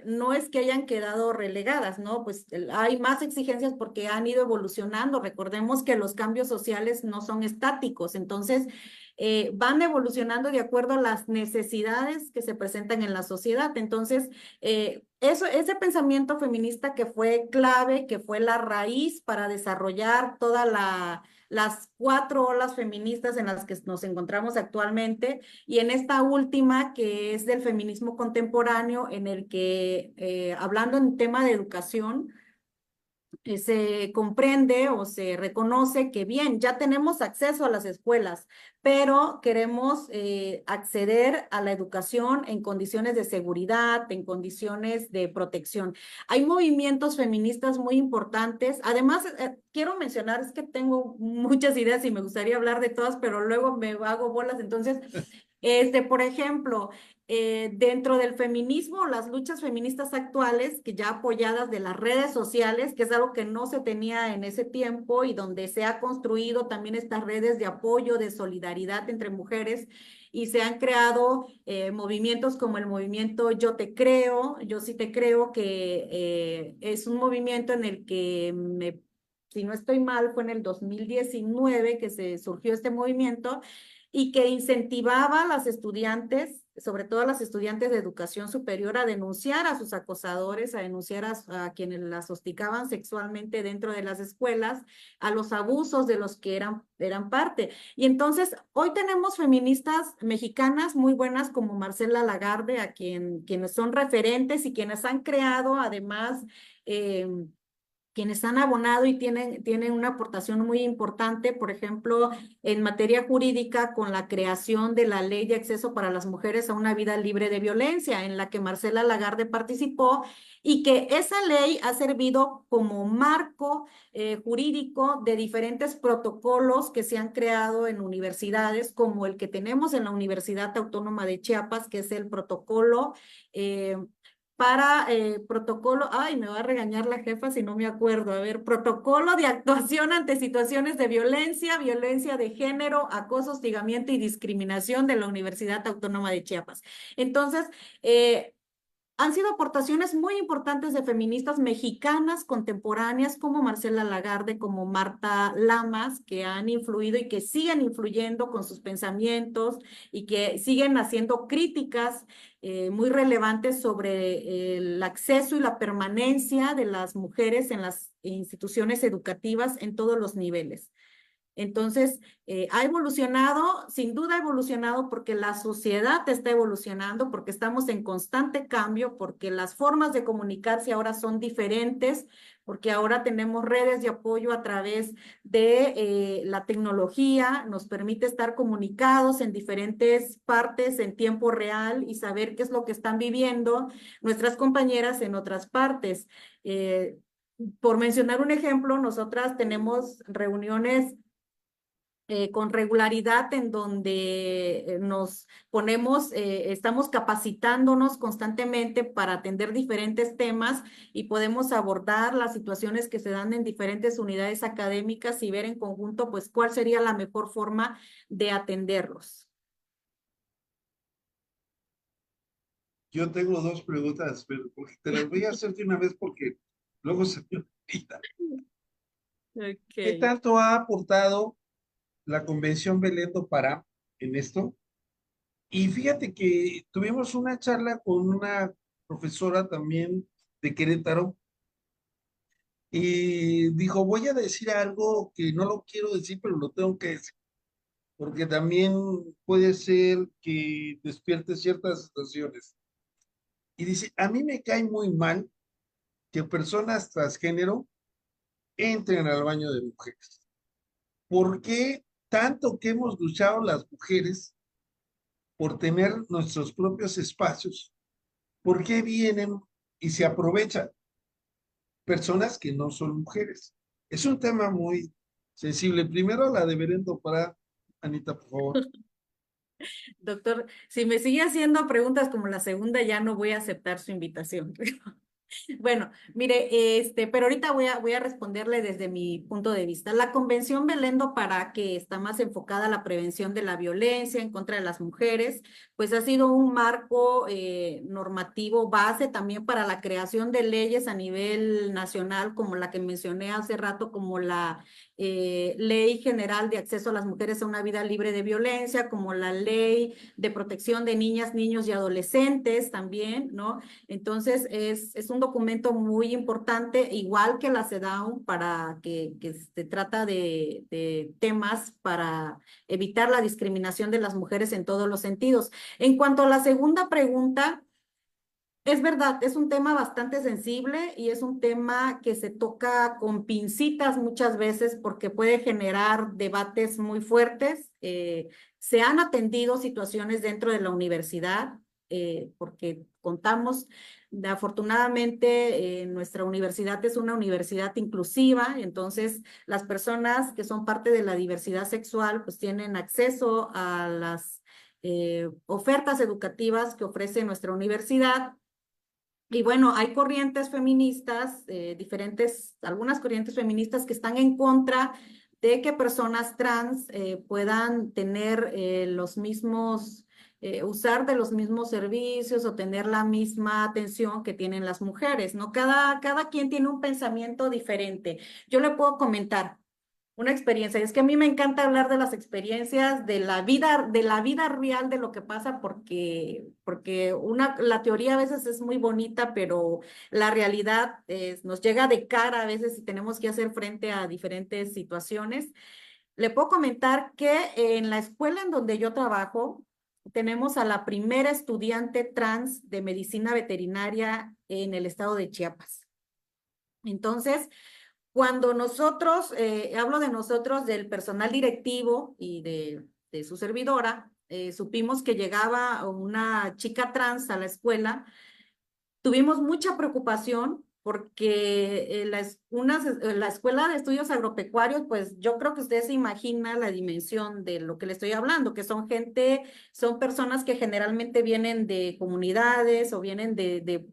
no es que hayan quedado relegadas, ¿no? Pues hay más exigencias porque han ido evolucionando. Recordemos que los cambios sociales no son estáticos, entonces van evolucionando de acuerdo a las necesidades que se presentan en la sociedad. Entonces, ese pensamiento feminista que fue clave, que fue la raíz para desarrollar las 4 olas feministas en las que nos encontramos actualmente, y en esta última que es del feminismo contemporáneo, en el que, hablando en tema de educación, se comprende o se reconoce que bien, ya tenemos acceso a las escuelas, pero queremos acceder a la educación en condiciones de seguridad, en condiciones de protección. Hay movimientos feministas muy importantes. Además, quiero mencionar, es que tengo muchas ideas y me gustaría hablar de todas, pero luego me hago bolas. Entonces, por ejemplo, dentro del feminismo, las luchas feministas actuales, que ya apoyadas de las redes sociales, que es algo que no se tenía en ese tiempo y donde se ha construido también estas redes de apoyo, de solidaridad entre mujeres, y se han creado movimientos como el movimiento Yo Te Creo, Yo Sí Te Creo, que es un movimiento en el que si no estoy mal, fue en el 2019 que se surgió este movimiento, y que incentivaba a las estudiantes, sobre todo a las estudiantes de educación superior, a denunciar a sus acosadores, a denunciar a quienes las hostigaban sexualmente dentro de las escuelas, a los abusos de los que eran parte. Y entonces, hoy tenemos feministas mexicanas muy buenas como Marcela Lagarde, quienes son referentes y quienes han creado además quienes han abonado y tienen una aportación muy importante, por ejemplo, en materia jurídica, con la creación de la Ley de Acceso para las Mujeres a una Vida Libre de Violencia, en la que Marcela Lagarde participó, y que esa ley ha servido como marco jurídico de diferentes protocolos que se han creado en universidades, como el que tenemos en la Universidad Autónoma de Chiapas, que es el protocolo para protocolo, ay, me va a regañar la jefa si no me acuerdo, a ver, protocolo de actuación ante situaciones de violencia, violencia de género, acoso, hostigamiento y discriminación de la Universidad Autónoma de Chiapas. Entonces, han sido aportaciones muy importantes de feministas mexicanas contemporáneas como Marcela Lagarde, como Marta Lamas, que han influido y que siguen influyendo con sus pensamientos y que siguen haciendo críticas muy relevantes sobre el acceso y la permanencia de las mujeres en las instituciones educativas en todos los niveles. Entonces, ha evolucionado, sin duda ha evolucionado porque la sociedad está evolucionando, porque estamos en constante cambio, porque las formas de comunicarse ahora son diferentes, porque ahora tenemos redes de apoyo a través de la tecnología, nos permite estar comunicados en diferentes partes en tiempo real y saber qué es lo que están viviendo nuestras compañeras en otras partes. Por mencionar un ejemplo, nosotras tenemos reuniones con regularidad en donde nos ponemos, estamos capacitándonos constantemente para atender diferentes temas y podemos abordar las situaciones que se dan en diferentes unidades académicas y ver en conjunto, pues, cuál sería la mejor forma de atenderlos. Yo tengo dos preguntas, pero te las voy a hacer de una vez porque luego se me olvida. ¿Qué Okay. tanto ha aportado la Convención Belén do Pará en esto? Y fíjate que tuvimos una charla con una profesora también de Querétaro y dijo, voy a decir algo que no lo quiero decir, pero lo tengo que decir, porque también puede ser que despierte ciertas situaciones. Y dice, a mí me cae muy mal que personas transgénero entren al baño de mujeres. ¿Por qué tanto que hemos luchado las mujeres por tener nuestros propios espacios? ¿Por qué vienen y se aprovechan personas que no son mujeres? Es un tema muy sensible. Primero la deberé para Anita, por favor. Doctor, si me sigue haciendo preguntas como la segunda, ya no voy a aceptar su invitación. Bueno, mire, pero ahorita voy a responderle desde mi punto de vista. La Convención Belén do Pará, que está más enfocada a la prevención de la violencia en contra de las mujeres, pues ha sido un marco normativo base también para la creación de leyes a nivel nacional, como la que mencioné hace rato, como la Ley General de Acceso a las Mujeres a una Vida Libre de Violencia, como la Ley de Protección de Niñas, Niños y Adolescentes también, ¿no? Entonces, es un documento muy importante, igual que la CEDAW, para que se trata de temas para evitar la discriminación de las mujeres en todos los sentidos. En cuanto a la segunda pregunta, es verdad, es un tema bastante sensible y es un tema que se toca con pincitas muchas veces porque puede generar debates muy fuertes. Se han atendido situaciones dentro de la universidad porque contamos, afortunadamente, nuestra universidad es una universidad inclusiva, entonces las personas que son parte de la diversidad sexual pues tienen acceso a las ofertas educativas que ofrece nuestra universidad. Y bueno, hay corrientes feministas, algunas corrientes feministas que están en contra de que personas trans puedan tener usar de los mismos servicios o tener la misma atención que tienen las mujeres, ¿no? Cada quien tiene un pensamiento diferente. Yo le puedo comentar, una experiencia. Es que a mí me encanta hablar de las experiencias, de la vida real de lo que pasa, porque la teoría a veces es muy bonita, pero la realidad nos llega de cara a veces y tenemos que hacer frente a diferentes situaciones. Le puedo comentar que en la escuela en donde yo trabajo, tenemos a la primera estudiante trans de medicina veterinaria en el estado de Chiapas. Entonces, cuando nosotros, hablo de nosotros, del personal directivo y de su servidora, supimos que llegaba una chica trans a la escuela, tuvimos mucha preocupación porque la Escuela de Estudios Agropecuarios, pues yo creo que usted se imagina la dimensión de lo que le estoy hablando, que son personas que generalmente vienen de comunidades o vienen de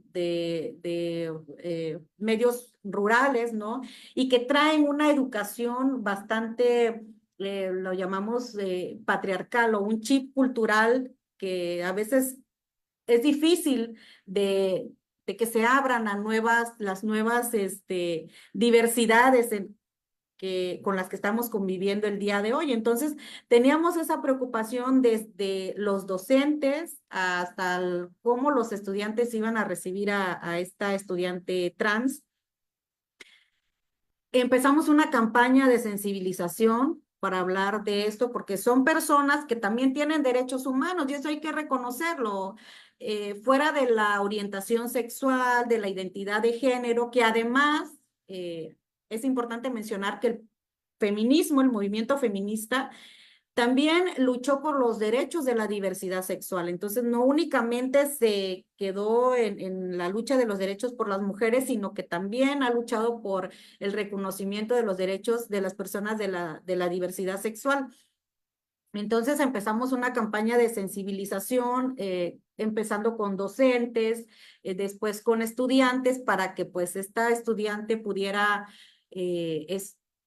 medios rurales, ¿no? Y que traen una educación bastante, lo llamamos patriarcal o un chip cultural que a veces es difícil de que se abran a las nuevas diversidades con las que estamos conviviendo el día de hoy. Entonces, teníamos esa preocupación desde los docentes hasta cómo los estudiantes iban a recibir a esta estudiante trans. Empezamos una campaña de sensibilización para hablar de esto, porque son personas que también tienen derechos humanos y eso hay que reconocerlo, fuera de la orientación sexual, de la identidad de género, que además es importante mencionar que el feminismo, el movimiento feminista, también luchó por los derechos de la diversidad sexual. Entonces, no únicamente se quedó en la lucha de los derechos por las mujeres, sino que también ha luchado por el reconocimiento de los derechos de las personas de la diversidad sexual. Entonces, empezamos una campaña de sensibilización, empezando con docentes, después con estudiantes, para que pues esta estudiante pudiera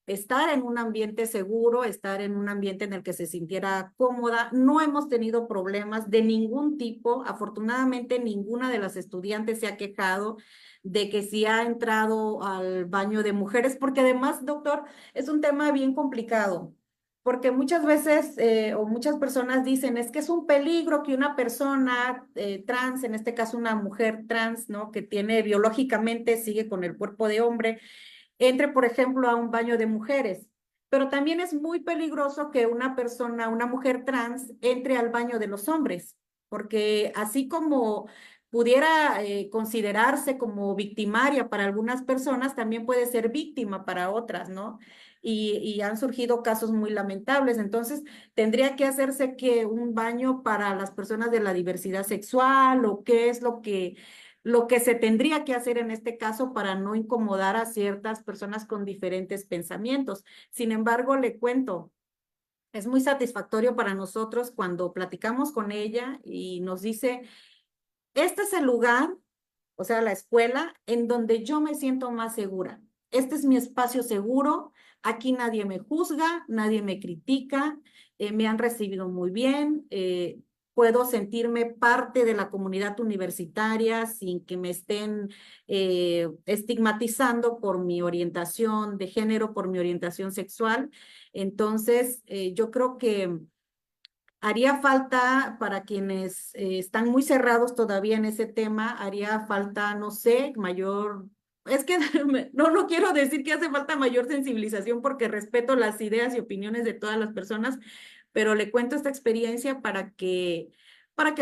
estar en un ambiente seguro, estar en un ambiente en el que se sintiera cómoda. No hemos tenido problemas de ningún tipo. Afortunadamente, ninguna de las estudiantes se ha quejado de que si ha entrado al baño de mujeres, porque además, doctor, es un tema bien complicado. Porque muchas veces o muchas personas dicen, es que es un peligro que una persona trans, en este caso una mujer trans, ¿no? Que tiene biológicamente, sigue con el cuerpo de hombre, entre, por ejemplo, a un baño de mujeres. Pero también es muy peligroso que una mujer trans, entre al baño de los hombres, porque así como pudiera considerarse como victimaria para algunas personas, también puede ser víctima para otras, ¿no? Y han surgido casos muy lamentables. Entonces, tendría que hacerse que un baño para las personas de la diversidad sexual, o qué es lo que se tendría que hacer en este caso para no incomodar a ciertas personas con diferentes pensamientos. Sin embargo, le cuento, es muy satisfactorio para nosotros cuando platicamos con ella y nos dice, este es el lugar, o sea, la escuela, en donde yo me siento más segura. Este es mi espacio seguro. Aquí nadie me juzga, nadie me critica, me han recibido muy bien, puedo sentirme parte de la comunidad universitaria sin que me estén estigmatizando por mi orientación de género, por mi orientación sexual. Entonces, yo creo que haría falta para quienes están muy cerrados todavía en ese tema, haría falta, no sé, es que no quiero decir que hace falta mayor sensibilización porque respeto las ideas y opiniones de todas las personas, pero le cuento esta experiencia para que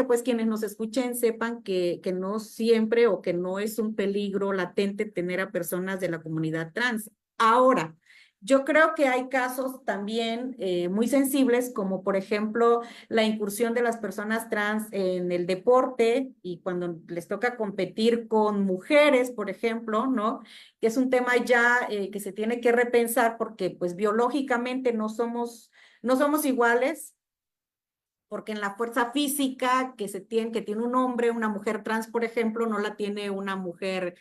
pues quienes nos escuchen sepan que no siempre o que no es un peligro latente tener a personas de la comunidad trans. Ahora, yo creo que hay casos también muy sensibles, como por ejemplo la incursión de las personas trans en el deporte y cuando les toca competir con mujeres, por ejemplo, ¿no? Que es un tema ya que se tiene que repensar porque pues biológicamente no somos iguales, porque en la fuerza física que tiene un hombre, una mujer trans, por ejemplo, no la tiene una mujer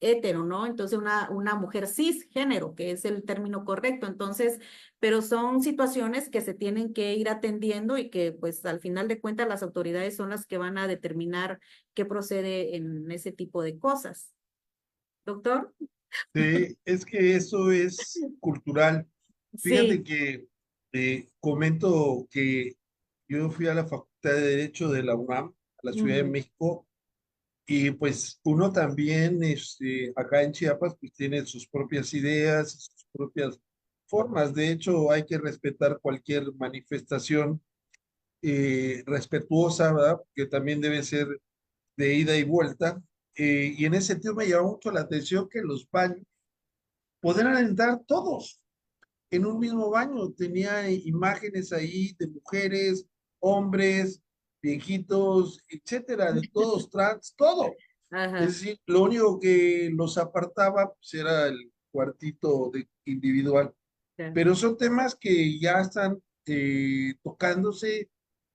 hetero, ¿no? Entonces, una mujer cisgénero, que es el término correcto. Entonces, pero son situaciones que se tienen que ir atendiendo y que, pues, al final de cuentas, las autoridades son las que van a determinar qué procede en ese tipo de cosas. Doctor. Sí, es que eso es cultural. Fíjate Sí. que comento que yo fui a la Facultad de Derecho de la UNAM, a la Ciudad de Ujú. México, y pues uno también, acá en Chiapas, pues tiene sus propias ideas, sus propias formas. De hecho, hay que respetar cualquier manifestación respetuosa, ¿verdad? Que también debe ser de ida y vuelta. Y en ese sentido me llamó mucho la atención que los baños podrán entrar todos en un mismo baño. Tenía imágenes ahí de mujeres, hombres, viejitos, etcétera, de todos, trans, todo. Es Ajá. decir, lo único que los apartaba pues, era el cuartito individual. Ya. Pero son temas que ya están tocándose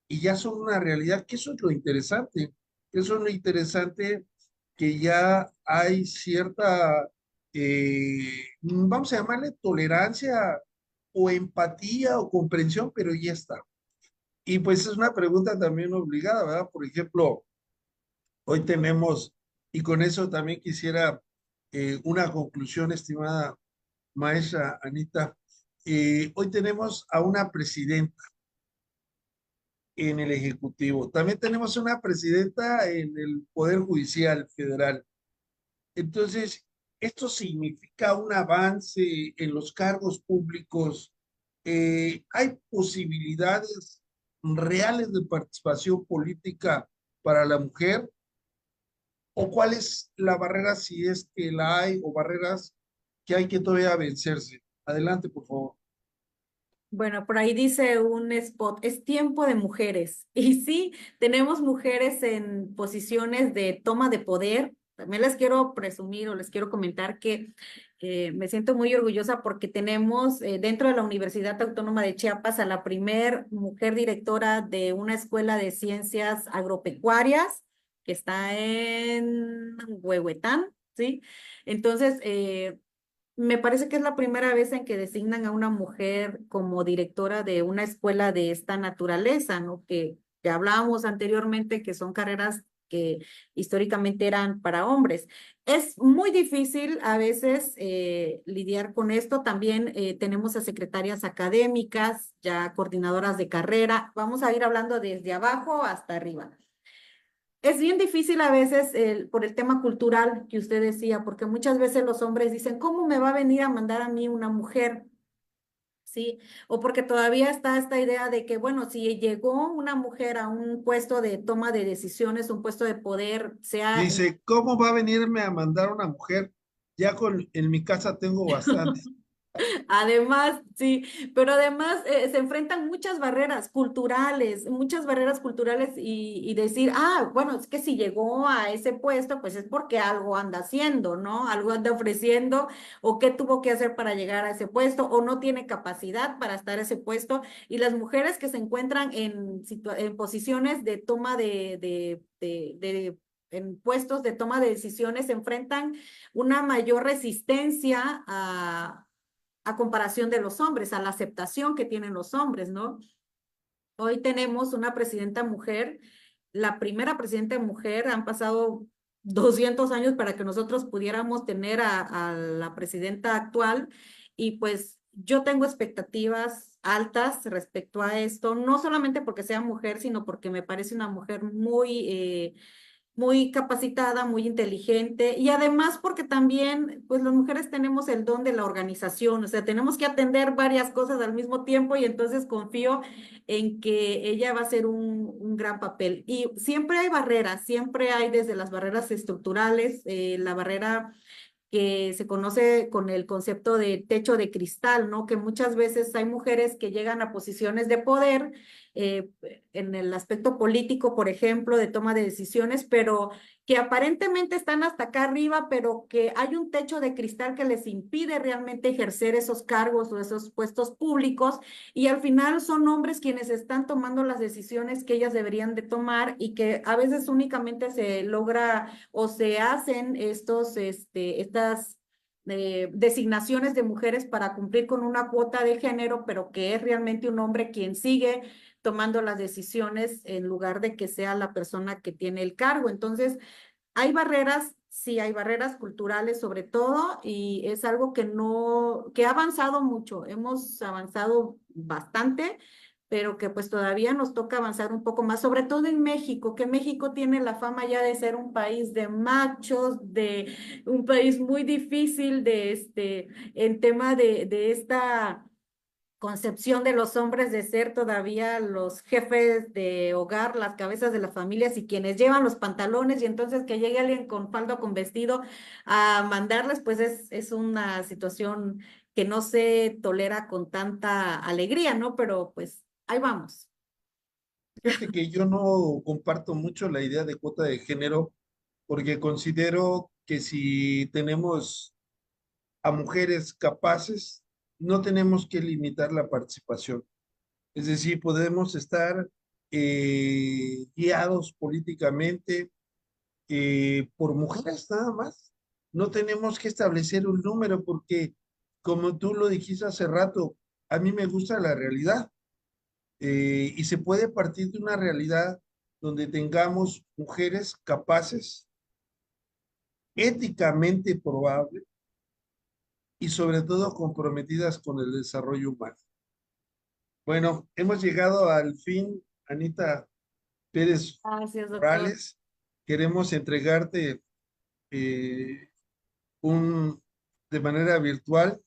y ya son una realidad, que eso es lo interesante, que eso es lo interesante, que ya hay cierta, vamos a llamarle tolerancia o empatía o comprensión, pero ya está. Y pues es una pregunta también obligada, ¿verdad? Por ejemplo, hoy tenemos, y con eso también quisiera una conclusión, estimada maestra Anita, hoy tenemos a una presidenta en el Ejecutivo. También tenemos una presidenta en el Poder Judicial Federal. Entonces, esto significa un avance en los cargos públicos. ¿Hay posibilidades reales de participación política para la mujer? ¿O cuál es la barrera, si es que la hay, o barreras que hay que todavía vencerse? Adelante, por favor. Bueno, por ahí dice un spot, es tiempo de mujeres. Y sí, tenemos mujeres en posiciones de toma de poder. También les quiero presumir o les quiero comentar que me siento muy orgullosa porque tenemos dentro de la Universidad Autónoma de Chiapas a la primer mujer directora de una escuela de ciencias agropecuarias que está en Huehuetán, ¿sí? Entonces, me parece que es la primera vez en que designan a una mujer como directora de una escuela de esta naturaleza, ¿no? Que hablábamos anteriormente que son carreras que históricamente eran para hombres. Es muy difícil a veces lidiar con esto. También tenemos a secretarias académicas, ya coordinadoras de carrera. Vamos a ir hablando desde abajo hasta arriba. Es bien difícil a veces por el tema cultural que usted decía, porque muchas veces los hombres dicen, ¿cómo me va a venir a mandar a mí una mujer? Sí, o porque todavía está esta idea de que, bueno, si llegó una mujer a un puesto de toma de decisiones, un puesto de poder, sea en Dice, ¿cómo va a venirme a mandar una mujer? Ya en mi casa tengo bastante. además, sí, pero además se enfrentan muchas barreras culturales y decir, ah, bueno, es que si llegó a ese puesto, pues es porque algo anda haciendo, ¿no? Algo anda ofreciendo o qué tuvo que hacer para llegar a ese puesto o no tiene capacidad para estar a ese puesto. Y las mujeres que se encuentran en posiciones de toma en puestos de toma de decisiones se enfrentan una mayor resistencia a comparación de los hombres, a la aceptación que tienen los hombres, ¿no? Hoy tenemos una presidenta mujer, la primera presidenta mujer, han pasado 200 años para que nosotros pudiéramos tener a la presidenta actual y pues yo tengo expectativas altas respecto a esto, no solamente porque sea mujer, sino porque me parece una mujer muy capacitada, muy inteligente y además porque también, pues las mujeres tenemos el don de la organización, o sea, tenemos que atender varias cosas al mismo tiempo y entonces confío en que ella va a hacer un gran papel. Y siempre hay barreras, siempre hay desde las barreras estructurales, la barrera que se conoce con el concepto de techo de cristal, ¿no? Que muchas veces hay mujeres que llegan a posiciones de poder eh, en el aspecto político, por ejemplo, de toma de decisiones, pero que aparentemente están hasta acá arriba, pero que hay un techo de cristal que les impide realmente ejercer esos cargos o esos puestos públicos y al final son hombres quienes están tomando las decisiones que ellas deberían de tomar y que a veces únicamente se logra o se hacen estas designaciones de mujeres para cumplir con una cuota de género, pero que es realmente un hombre quien sigue tomando las decisiones en lugar de que sea la persona que tiene el cargo. Entonces, hay barreras sí hay barreras culturales sobre todo, y es algo que ha avanzado mucho, hemos avanzado bastante, pero que pues todavía nos toca avanzar un poco más, sobre todo en México, que México tiene la fama ya de ser un país de machos, de un país muy difícil en tema de esta concepción de los hombres de ser todavía los jefes de hogar, las cabezas de las familias y quienes llevan los pantalones, y entonces que llegue alguien con falda o con vestido a mandarles, pues es una situación que no se tolera con tanta alegría, ¿no? Pero pues ahí vamos. Fíjate que yo no comparto mucho la idea de cuota de género porque considero que si tenemos a mujeres capaces, no tenemos que limitar la participación. Es decir, podemos estar guiados políticamente por mujeres nada más. No tenemos que establecer un número porque, como tú lo dijiste hace rato, a mí me gusta la realidad y se puede partir de una realidad donde tengamos mujeres capaces, éticamente probables y sobre todo comprometidas con el desarrollo humano. Bueno, hemos llegado al fin, Anita Pérez Gracias, doctor. Morales. Queremos entregarte eh, un, de manera virtual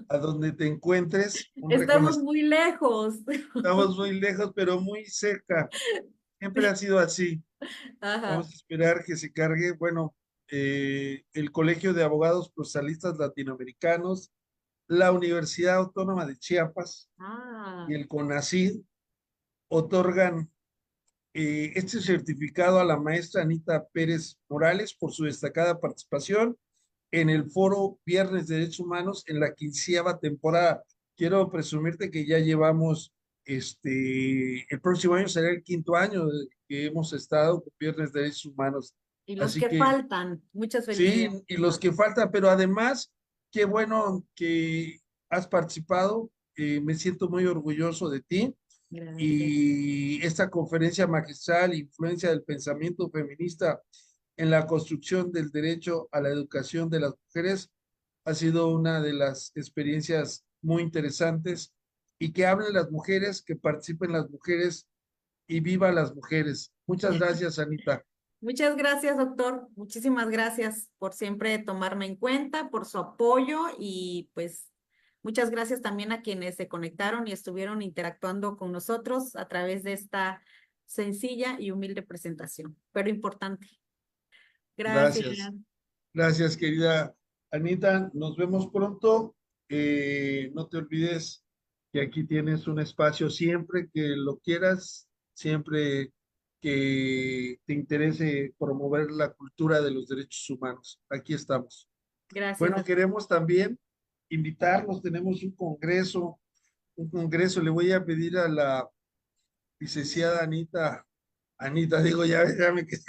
a donde te encuentres un Estamos reconocimiento. muy lejos. Estamos muy lejos, pero muy cerca. Siempre ha sido así. Vamos Ajá. a esperar que se cargue. Bueno, el Colegio de Abogados Procesalistas Latinoamericanos, la Universidad Autónoma de Chiapas Ah, y el CONACYT otorgan este certificado a la maestra Anita Pérez Morales por su destacada participación en el foro Viernes de Derechos Humanos en la 15ª temporada. Quiero presumirte que ya llevamos, el próximo año será el 5.º año que hemos estado con Viernes de Derechos Humanos. y los Así que que faltan, muchas sí, felicidades. y los que faltan, pero además, qué bueno que has participado. Me siento muy orgulloso de ti Gracias. y esta conferencia magistral, influencia del pensamiento feminista en la construcción del derecho a la educación de las mujeres, ha sido una de las experiencias muy interesantes y que hablen las mujeres, que participen las mujeres y viva las mujeres. Muchas gracias, Anita. Muchas gracias, doctor. Muchísimas gracias por siempre tomarme en cuenta, por su apoyo, y pues muchas gracias también a quienes se conectaron y estuvieron interactuando con nosotros a través de esta sencilla y humilde presentación, pero importante. Gracias. Gracias. Gracias, querida Anita. Nos vemos pronto. No te olvides que aquí tienes un espacio siempre que lo quieras, siempre que te interese promover la cultura de los derechos humanos. Aquí estamos. Gracias, Bueno, doctor. queremos también invitarlos. Tenemos un congreso. Le voy a pedir a la licenciada Anita, digo, ya me quedé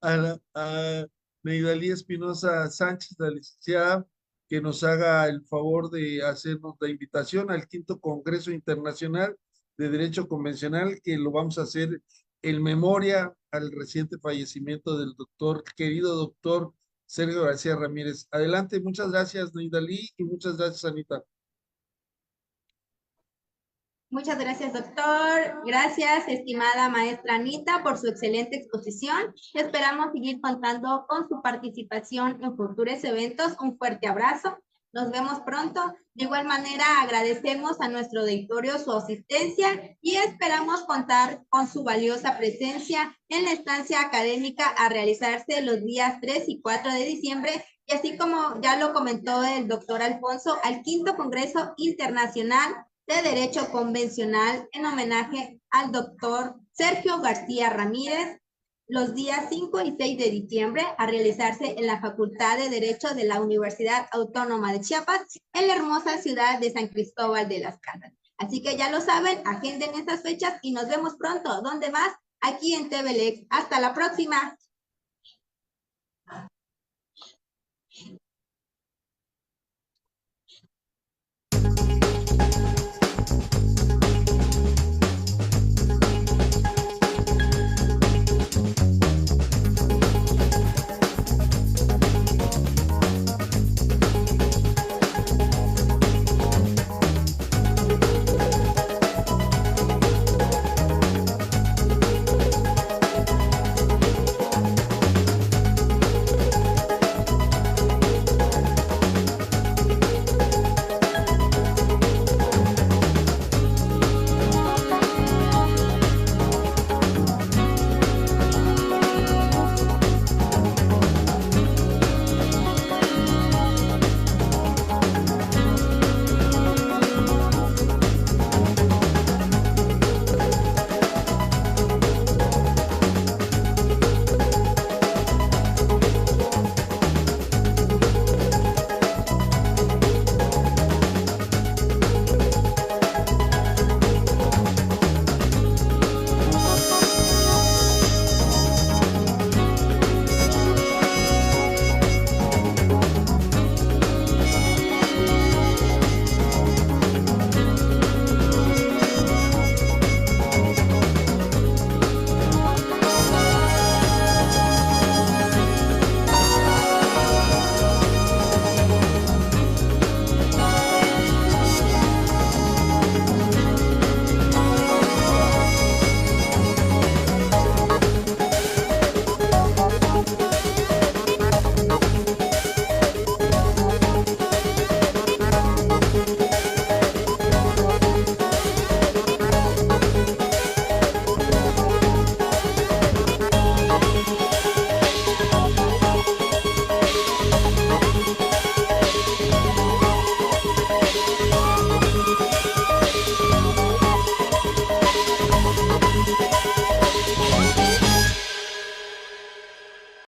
a Neidalí Espinosa Sánchez, la licenciada, que nos haga el favor de hacernos la invitación al 5º Congreso Internacional de Derecho Convencional, que lo vamos a hacer en memoria al reciente fallecimiento del querido doctor Sergio García Ramírez. Adelante, muchas gracias, Neidalí, y muchas gracias, Anita. Muchas gracias, doctor. Gracias, estimada maestra Anita, por su excelente exposición. Esperamos seguir contando con su participación en futuros eventos. Un fuerte abrazo. Nos vemos pronto. De igual manera, agradecemos a nuestro auditorio su asistencia y esperamos contar con su valiosa presencia en la estancia académica a realizarse los días 3 y 4 de diciembre, y así como ya lo comentó el doctor Alfonso, al 5º Congreso Internacional de Derecho Convencional en homenaje al doctor Sergio García Ramírez, los días 5 y 6 de diciembre, a realizarse en la Facultad de Derecho de la Universidad Autónoma de Chiapas, en la hermosa ciudad de San Cristóbal de las Casas. Así que ya lo saben, agenden esas fechas y nos vemos pronto. ¿Dónde más? Aquí en TVLex. Hasta la próxima.